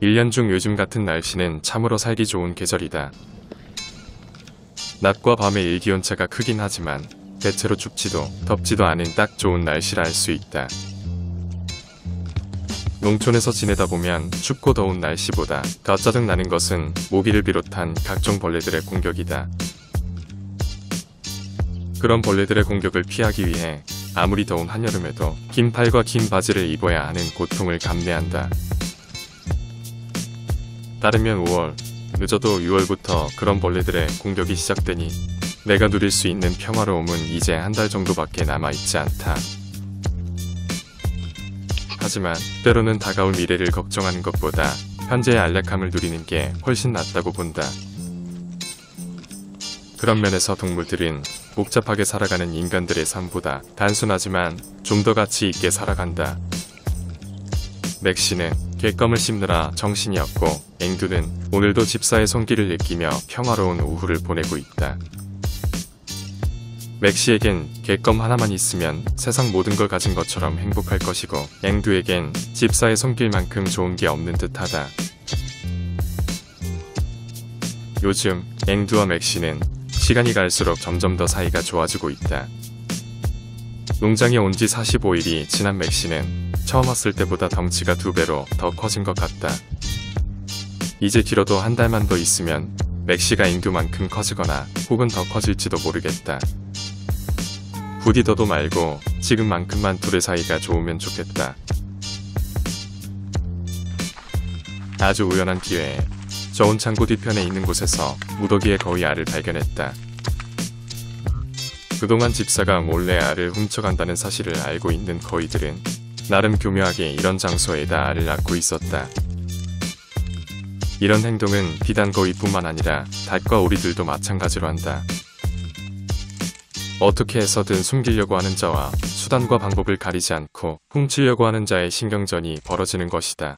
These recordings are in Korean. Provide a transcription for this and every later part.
1년 중 요즘 같은 날씨는 참으로 살기 좋은 계절이다. 낮과 밤의 일기온차가 크긴 하지만 대체로 춥지도 덥지도 않은 딱 좋은 날씨라 할 수 있다. 농촌에서 지내다 보면 춥고 더운 날씨보다 더 짜증나는 것은 모기를 비롯한 각종 벌레들의 공격이다. 그런 벌레들의 공격을 피하기 위해 아무리 더운 한여름에도 긴 팔과 긴 바지를 입어야 하는 고통을 감내한다. 따르면 5월, 늦어도 6월부터 그런 벌레들의 공격이 시작되니 내가 누릴 수 있는 평화로움은 이제 한 달 정도밖에 남아있지 않다. 하지만 때로는 다가올 미래를 걱정하는 것보다 현재의 안락함을 누리는 게 훨씬 낫다고 본다. 그런 면에서 동물들은 복잡하게 살아가는 인간들의 삶보다 단순하지만 좀 더 가치 있게 살아간다. 맥시는 갯껌을 씹느라 정신이 없고 앵두는 오늘도 집사의 손길을 느끼며 평화로운 오후를 보내고 있다. 맥시에겐 갯껌 하나만 있으면 세상 모든 걸 가진 것처럼 행복할 것이고 앵두에겐 집사의 손길만큼 좋은 게 없는 듯하다. 요즘 앵두와 맥시는 시간이 갈수록 점점 더 사이가 좋아지고 있다. 농장에 온 지 45일이 지난 맥시는 처음 왔을 때보다 덩치가 2배로 더 커진 것 같다. 이제 길어도 한 달만 더 있으면 맥시가 앵두만큼 커지거나 혹은 더 커질지도 모르겠다. 부디 더도 말고 지금만큼만 둘의 사이가 좋으면 좋겠다. 아주 우연한 기회에 저온 창고 뒤편에 있는 곳에서 무더기의 거위 알을 발견했다. 그동안 집사가 몰래 알을 훔쳐간다는 사실을 알고 있는 거위들은 나름 교묘하게 이런 장소에다 알을 낳고 있었다. 이런 행동은 비단 거위뿐만 아니라 닭과 오리들도 마찬가지로 한다. 어떻게 해서든 숨기려고 하는 자와 수단과 방법을 가리지 않고 훔치려고 하는 자의 신경전이 벌어지는 것이다.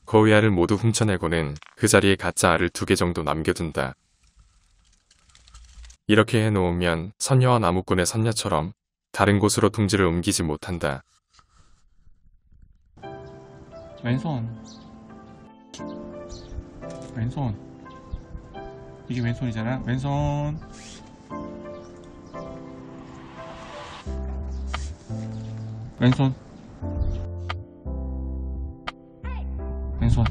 거위 알을 모두 훔쳐내고는 그 자리에 가짜 알을 2개 정도 남겨둔다. 이렇게 해놓으면 선녀와 나무꾼의 선녀처럼 다른 곳으로 둥지를 옮기지 못한다. 왼손 이게 왼손이잖아. 왼손 왼손 왼손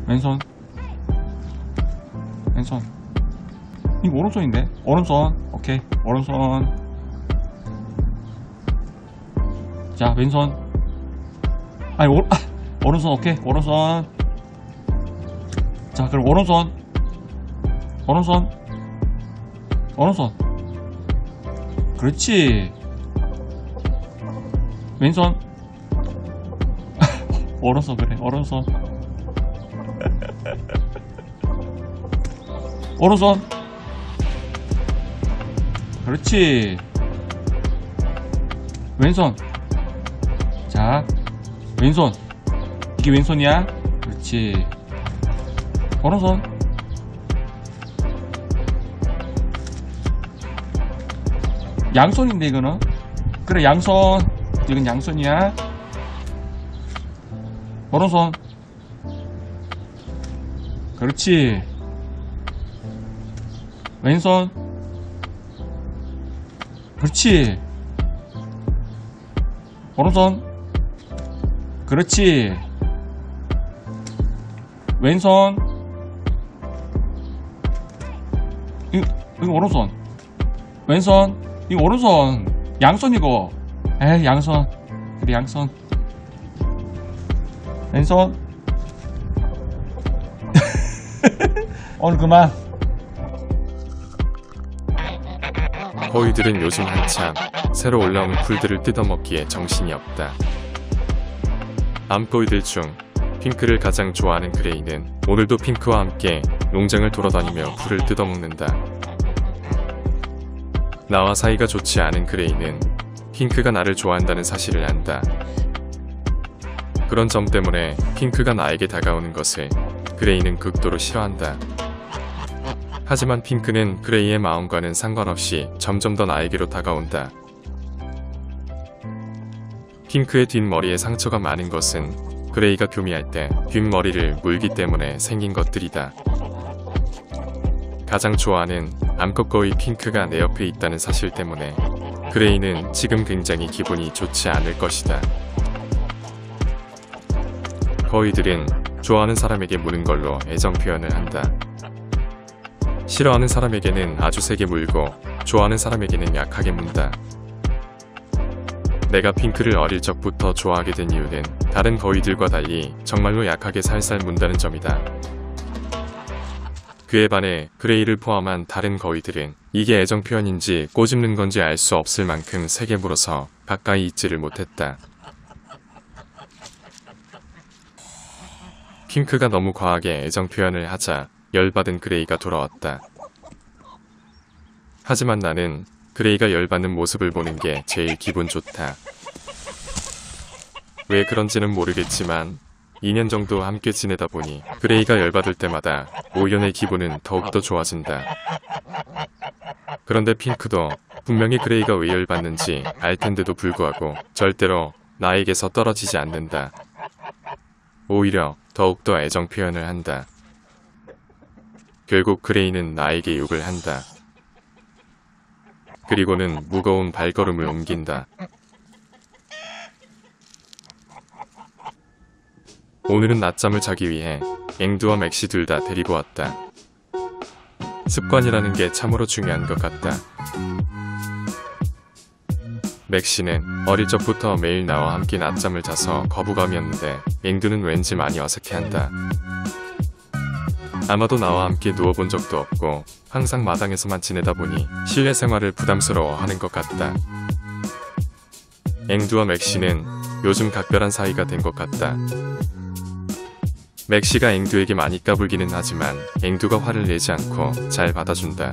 왼손 왼손 이거 오른손인데? 오른손 오케이 오른손. 자 왼손 아니 오른손 오케이 오른손. 자 그럼 오른손 그렇지. 왼손 오른손 그래 오른손 오른손 그렇지. 왼손 자 왼손 이게 왼손이야. 그렇지. 오른손 양손인데 이거는. 그래 양손 이건 양손이야. 오른손 그렇지. 왼손 그렇지. 오른손 그렇지. 왼손 이거 오른손 왼손 이거 오른손 양손이고 에이 양손 그래 양손. 왼손 오늘 그만. 거위들은 요즘 한참 새로 올라온 풀들을 뜯어먹기에 정신이 없다. 암거위들 중 핑크를 가장 좋아하는 그레이는 오늘도 핑크와 함께 농장을 돌아다니며 풀을 뜯어먹는다. 나와 사이가 좋지 않은 그레이는 핑크가 나를 좋아한다는 사실을 안다. 그런 점 때문에 핑크가 나에게 다가오는 것을 그레이는 극도로 싫어한다. 하지만 핑크는 그레이의 마음과는 상관없이 점점 더 나에게로 다가온다. 핑크의 뒷머리에 상처가 많은 것은 그레이가 교미할 때 뒷머리를 물기 때문에 생긴 것들이다. 가장 좋아하는 암컷거위 핑크가 내 옆에 있다는 사실 때문에 그레이는 지금 굉장히 기분이 좋지 않을 것이다. 거위들은 좋아하는 사람에게 무는 걸로 애정 표현을 한다. 싫어하는 사람에게는 아주 세게 물고 좋아하는 사람에게는 약하게 문다. 내가 핑크를 어릴 적부터 좋아하게 된 이유는 다른 거위들과 달리 정말로 약하게 살살 문다는 점이다. 그에 반해 그레이를 포함한 다른 거위들은 이게 애정 표현인지 꼬집는 건지 알 수 없을 만큼 세게 물어서 가까이 있지를 못했다. 핑크가 너무 과하게 애정 표현을 하자 열받은 그레이가 돌아왔다. 하지만 나는 그레이가 열받는 모습을 보는 게 제일 기분 좋다. 왜 그런지는 모르겠지만 2년 정도 함께 지내다 보니 그레이가 열받을 때마다 오히려 내 기분은 더욱더 좋아진다. 그런데 핑크도 분명히 그레이가 왜 열받는지 알 텐데도 불구하고 절대로 나에게서 떨어지지 않는다. 오히려 더욱더 애정 표현을 한다. 결국 그레이는 나에게 욕을 한다. 그리고는 무거운 발걸음을 옮긴다. 오늘은 낮잠을 자기 위해 앵두와 맥시 둘 다 데리고 왔다. 습관이라는 게 참으로 중요한 것 같다. 맥시는 어릴 적부터 매일 나와 함께 낮잠을 자서 거부감이었는데 앵두는 왠지 많이 어색해한다. 아마도 나와 함께 누워본 적도 없고 항상 마당에서만 지내다 보니 실내 생활을 부담스러워하는 것 같다. 앵두와 맥시는 요즘 각별한 사이가 된 것 같다. 맥시가 앵두에게 많이 까불기는 하지만 앵두가 화를 내지 않고 잘 받아준다.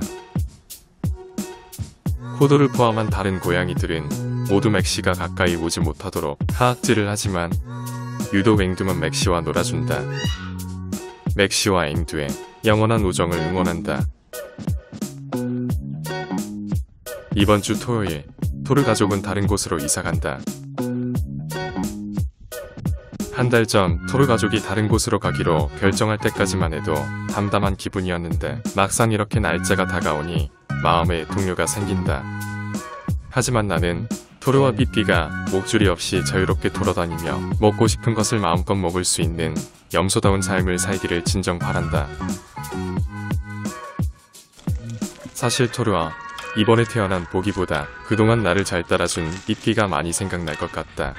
호도를 포함한 다른 고양이들은 모두 맥시가 가까이 오지 못하도록 하악질을 하지만 유독 앵두만 맥시와 놀아준다. 맥시와 앵두의 영원한 우정을 응원한다. 이번 주 토요일, 토르 가족은 다른 곳으로 이사간다. 한 달 전 토르 가족이 다른 곳으로 가기로 결정할 때까지만 해도 담담한 기분이었는데 막상 이렇게 날짜가 다가오니 마음에 동요가 생긴다. 하지만 나는 토르와 삐삐가 목줄이 없이 자유롭게 돌아다니며 먹고 싶은 것을 마음껏 먹을 수 있는 염소다운 삶을 살기를 진정 바란다. 사실 토르와 이번에 태어난 보기보다 그동안 나를 잘 따라준 삐삐가 많이 생각날 것 같다.